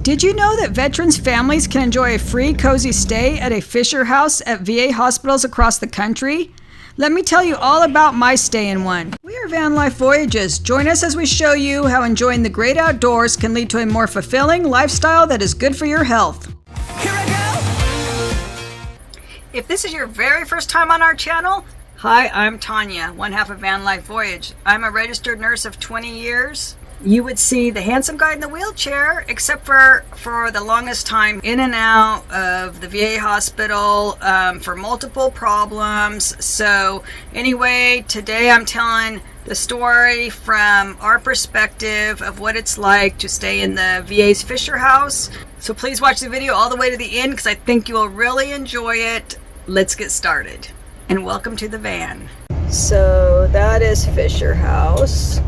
Did you know that veterans' families can enjoy a free, cozy stay at a Fisher House at VA hospitals across the country? Let me tell you all about my stay in one. We are Van Life Voyages. Join us as we show you how enjoying the great outdoors can lead to a more fulfilling lifestyle that is good for your health. Here I go! If this is your very first time on our channel, hi, I'm Tanya, one half of Van Life Voyage. I'm a registered nurse of 20 years. You would see the handsome guy in the wheelchair, except for the longest time in and out of the VA hospital for multiple problems. So anyway, today I'm telling the story from our perspective of what it's like to stay in the VA's Fisher House. So please watch the video all the way to the end because I think you will really enjoy it. Let's get started. And welcome to the van. So that is Fisher House.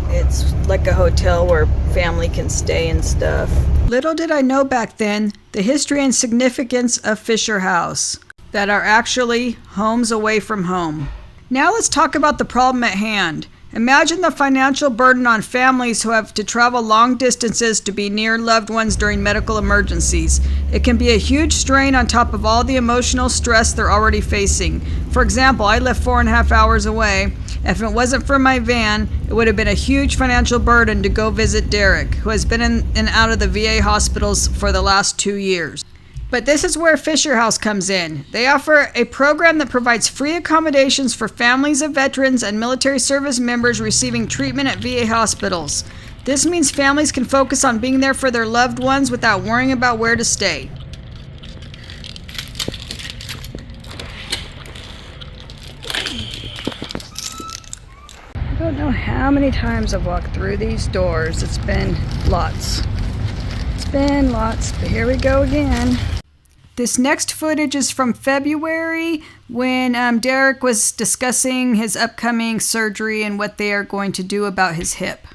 It's like a hotel where family can stay and stuff. Little did I know back then the history and significance of Fisher House, that are actually homes away from home. Now let's talk about the problem at hand. Imagine the financial burden on families who have to travel long distances to be near loved ones during medical emergencies. It can be a huge strain on top of all the emotional stress they're already facing. For example, I live 4.5 hours away. If it wasn't for my van, it would have been a huge financial burden to go visit Derek, who has been in and out of the VA hospitals for the last 2 years. But this is where Fisher House comes in. They offer a program that provides free accommodations for families of veterans and military service members receiving treatment at VA hospitals. This means families can focus on being there for their loved ones without worrying about where to stay. I don't know how many times I've walked through these doors. It's been lots. But here we go again. This next footage is from February when Derek was discussing his upcoming surgery and what they are going to do about his hip.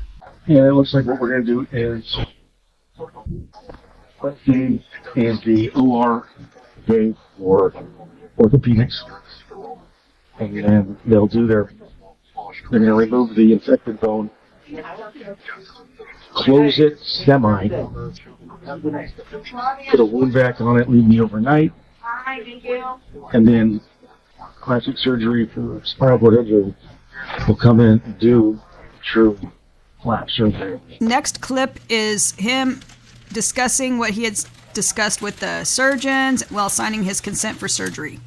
Yeah, it looks like what we're going to do is put him in the OR bay for orthopedics. And then they'll do they're going to remove the infected bone, close it semi, put a wound vac on it, leave me overnight, and then plastic surgery for spinal cord injury will come in and do true flap surgery. Next clip is him discussing what he had discussed with the surgeons while signing his consent for surgery.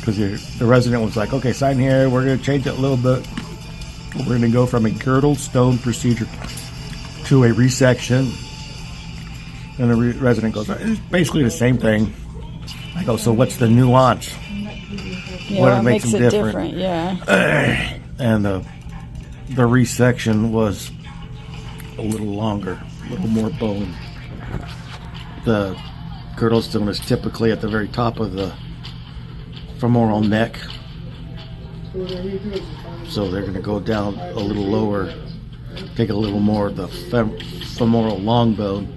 Because the resident was like, okay, sign here, we're going to change it a little bit. We're going to go from a girdle stone procedure to a resection. And the resident goes, it's basically the same thing. I go, so what's the nuance? Yeah, what makes it them different? Yeah. And the resection was a little longer, a little more bone. The girdle stone is typically at the very top of the femoral neck. So they're going to go down a little lower, take a little more of the femoral long bone.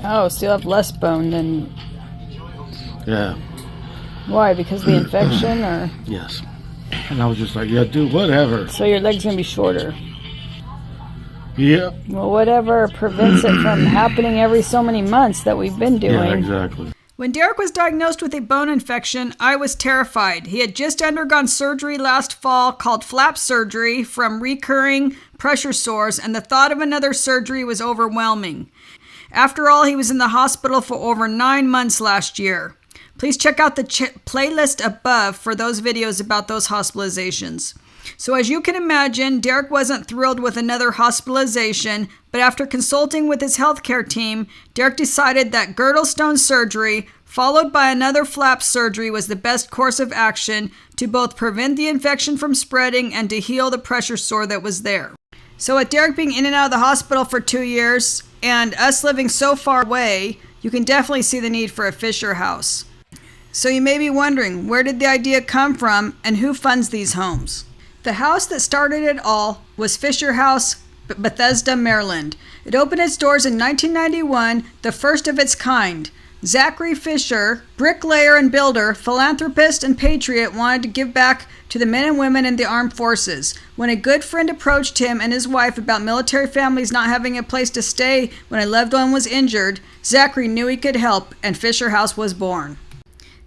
Oh, so you'll have less bone than... Yeah. Why? Because of the infection, or...? Yes. And I was just like, yeah, dude, whatever. So your leg's going to be shorter. Yep. Well, whatever prevents it from happening every so many months that we've been doing. Yeah, exactly. When Derek was diagnosed with a bone infection, I was terrified. He had just undergone surgery last fall called flap surgery from recurring pressure sores, and the thought of another surgery was overwhelming. After all, he was in the hospital for over 9 months last year. Please check out the playlist above for those videos about those hospitalizations. So as you can imagine, Derek wasn't thrilled with another hospitalization, but after consulting with his healthcare team, Derek decided that girdle stone surgery, followed by another flap surgery, was the best course of action to both prevent the infection from spreading and to heal the pressure sore that was there. So with Derek being in and out of the hospital for 2 years, and us living so far away, you can definitely see the need for a Fisher House. So you may be wondering, where did the idea come from and who funds these homes? The house that started it all was Fisher House, Bethesda, Maryland. It opened its doors in 1991, the first of its kind. Zachary Fisher, bricklayer and builder, philanthropist and patriot, wanted to give back to the men and women in the armed forces. When a good friend approached him and his wife about military families not having a place to stay when a loved one was injured, Zachary knew he could help, and Fisher House was born.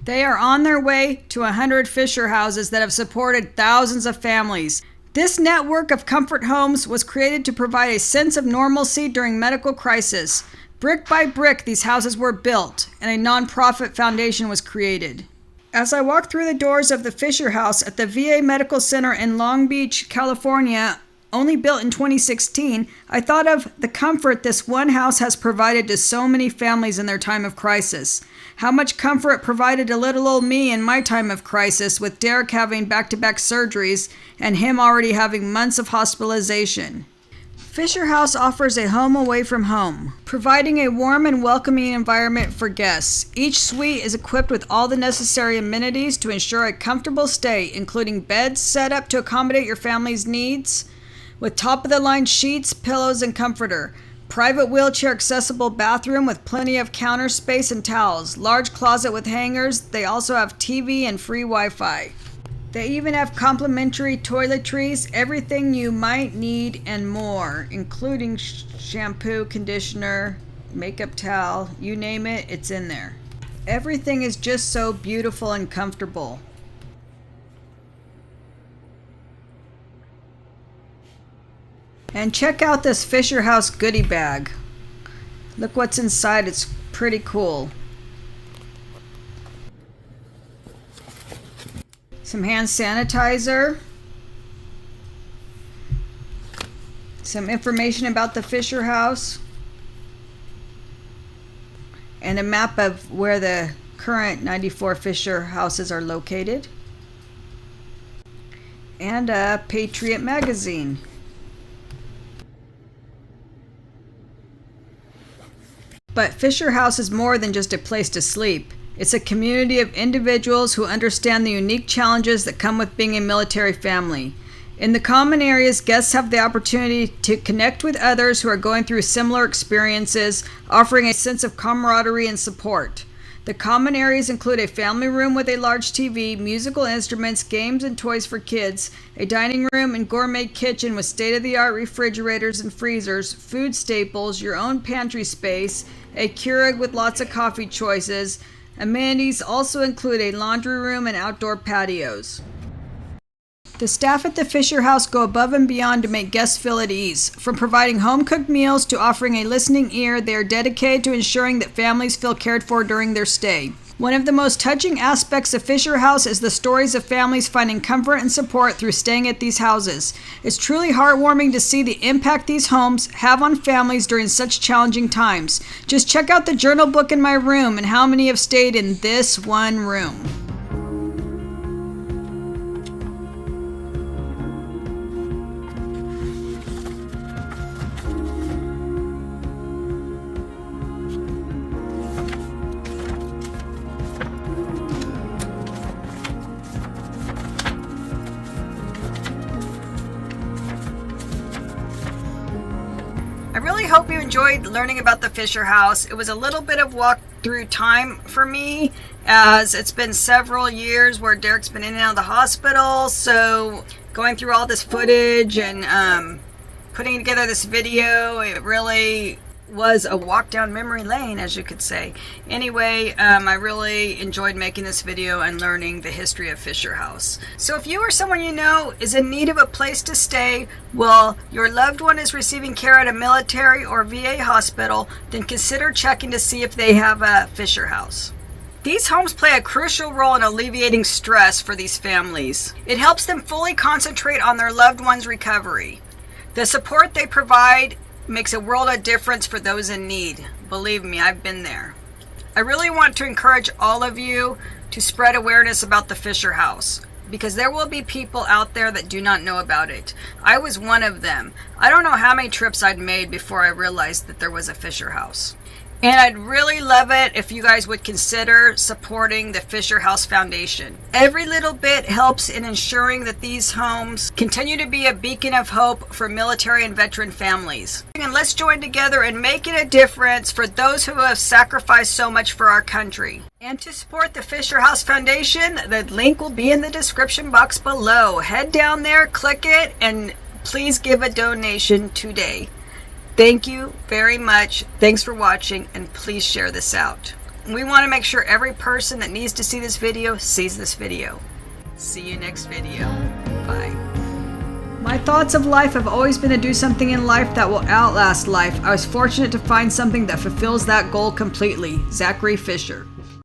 They are on their way to 100 Fisher Houses that have supported thousands of families. This network of comfort homes was created to provide a sense of normalcy during medical crisis. Brick by brick, these houses were built, and a nonprofit foundation was created. As I walked through the doors of the Fisher House at the VA Medical Center in Long Beach, California, only built in 2016, I thought of the comfort this one house has provided to so many families in their time of crisis. How much comfort it provided to little old me in my time of crisis, with Derek having back-to-back surgeries and him already having months of hospitalization. Fisher House offers a home away from home, providing a warm and welcoming environment for guests. Each suite is equipped with all the necessary amenities to ensure a comfortable stay, including beds set up to accommodate your family's needs, with top-of-the-line sheets, pillows, and comforter. Private wheelchair-accessible bathroom with plenty of counter space and towels. Large closet with hangers. They also have TV and free Wi-Fi. They even have complimentary toiletries, everything you might need and more, including shampoo, conditioner, makeup towel, you name it, it's in there. Everything is just so beautiful and comfortable. And check out this Fisher House goodie bag. Look what's inside, it's pretty cool. Some hand sanitizer, some information about the Fisher House, and a map of where the current 94 Fisher Houses are located, and a Patriot magazine. But Fisher House is more than just a place to sleep. It's a community of individuals who understand the unique challenges that come with being a military family. In the common areas, guests have the opportunity to connect with others who are going through similar experiences, offering a sense of camaraderie and support. The common areas include a family room with a large TV, musical instruments, games and toys for kids, a dining room and gourmet kitchen with state-of-the-art refrigerators and freezers, food staples, your own pantry space, a Keurig with lots of coffee choices. Amenities also include a laundry room and outdoor patios. The staff at the Fisher House go above and beyond to make guests feel at ease. From providing home-cooked meals to offering a listening ear, they are dedicated to ensuring that families feel cared for during their stay. One of the most touching aspects of Fisher House is the stories of families finding comfort and support through staying at these houses. It's truly heartwarming to see the impact these homes have on families during such challenging times. Just check out the journal book in my room and how many have stayed in this one room. I really hope you enjoyed learning about the Fisher House. It was a little bit of walk through time for me, as it's been several years where Derek's been in and out of the hospital, so going through all this footage and putting together this video, it really was a walk down memory lane, as you could say. Anyway, I really enjoyed making this video and learning the history of Fisher House. So if you or someone you know is in need of a place to stay while your loved one is receiving care at a military or VA hospital, then consider checking to see if they have a Fisher House. These homes play a crucial role in alleviating stress for these families. It helps them fully concentrate on their loved one's recovery. The support they provide makes a world of difference for those in need. Believe me, I've been there. I really want to encourage all of you to spread awareness about the Fisher House, because there will be people out there that do not know about it. I was one of them. I don't know how many trips I'd made before I realized that there was a Fisher House. And I'd really love it if you guys would consider supporting the Fisher House Foundation. Every little bit helps in ensuring that these homes continue to be a beacon of hope for military and veteran families. And let's join together in making a difference for those who have sacrificed so much for our country. And to support the Fisher House Foundation, the link will be in the description box below. Head down there, click it, and please give a donation today. Thank you very much. Thanks for watching, and please share this out. We want to make sure every person that needs to see this video sees this video. See you next video. Bye. My thoughts of life have always been to do something in life that will outlast life. I was fortunate to find something that fulfills that goal completely. Zachary Fisher.